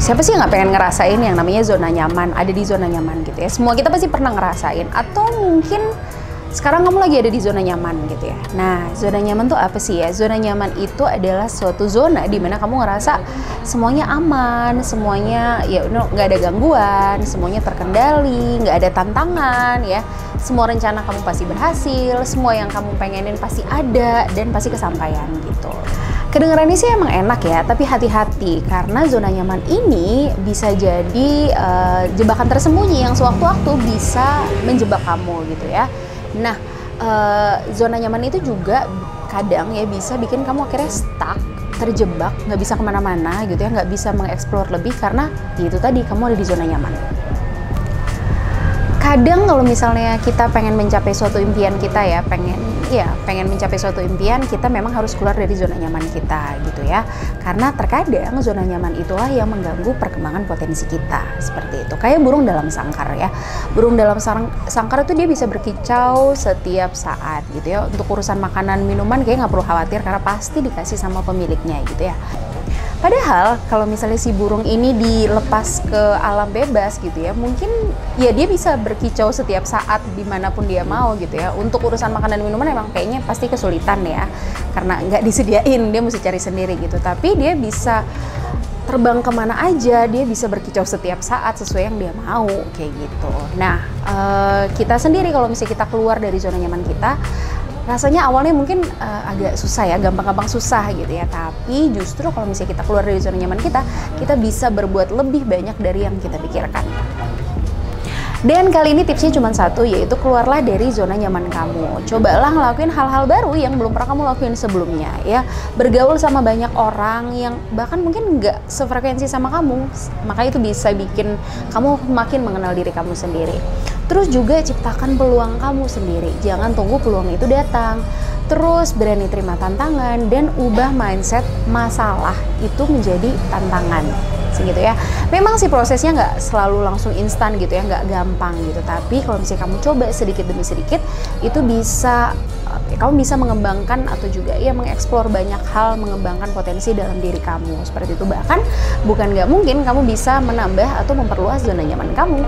Siapa sih yang nggak pengen ngerasain yang namanya zona nyaman, ada di zona nyaman gitu ya. Semua kita pasti pernah ngerasain, atau mungkin sekarang kamu lagi ada di zona nyaman gitu ya. Nah, zona nyaman tuh apa sih ya? Zona nyaman itu adalah suatu zona di mana kamu ngerasa semuanya aman, semuanya ya nggak ada gangguan, semuanya terkendali, nggak ada tantangan ya. Semua rencana kamu pasti berhasil, semua yang kamu pengenin pasti ada dan pasti kesampaian gitu. Kedengarannya sih emang enak ya, tapi hati-hati karena zona nyaman ini bisa jadi jebakan tersembunyi yang sewaktu-waktu bisa menjebak kamu gitu ya. Nah, zona nyaman itu juga kadang ya bisa bikin kamu akhirnya stuck, terjebak, nggak bisa kemana-mana gitu ya, nggak bisa mengeksplor lebih karena itu tadi kamu ada di zona nyaman. Kadang kalau misalnya kita pengen mencapai suatu impian kita ya, pengen mencapai suatu impian, kita memang harus keluar dari zona nyaman kita gitu ya. Karena terkadang zona nyaman itulah yang mengganggu perkembangan potensi kita, seperti itu. Kayak burung dalam sangkar ya. Burung dalam sangkar itu dia bisa berkicau setiap saat gitu ya. Untuk urusan makanan minuman kayak nggak perlu khawatir karena pasti dikasih sama pemiliknya gitu ya. Padahal kalau misalnya si burung ini dilepas ke alam bebas gitu ya, mungkin ya dia bisa berkicau setiap saat dimanapun dia mau gitu ya. Untuk urusan makanan dan minuman emang kayaknya pasti kesulitan ya, karena nggak disediain, dia mesti cari sendiri gitu. Tapi dia bisa terbang kemana aja, dia bisa berkicau setiap saat sesuai yang dia mau kayak gitu. Nah, kita sendiri kalau misalnya kita keluar dari zona nyaman kita, rasanya awalnya mungkin agak susah ya, gampang-gampang susah gitu ya. Tapi justru kalau misalnya kita keluar dari zona nyaman kita bisa berbuat lebih banyak dari yang kita pikirkan. Dan kali ini tipsnya cuma satu, yaitu keluarlah dari zona nyaman kamu. Cobalah ngelakuin hal-hal baru yang belum pernah kamu lakuin sebelumnya ya. Bergaul sama banyak orang yang bahkan mungkin nggak sefrekuensi sama kamu. Maka itu bisa bikin kamu makin mengenal diri kamu sendiri. Terus juga ciptakan peluang kamu sendiri. Jangan tunggu peluang itu datang. Terus berani terima tantangan dan ubah mindset masalah itu menjadi tantangan. Gitu ya. Memang sih prosesnya nggak selalu langsung instan gitu ya, nggak gampang gitu. Tapi kalau misalnya kamu coba sedikit demi sedikit, itu bisa kamu bisa mengembangkan atau juga ya mengeksplor banyak hal, mengembangkan potensi dalam diri kamu. Seperti itu, bahkan bukan nggak mungkin kamu bisa menambah atau memperluas zona nyaman kamu.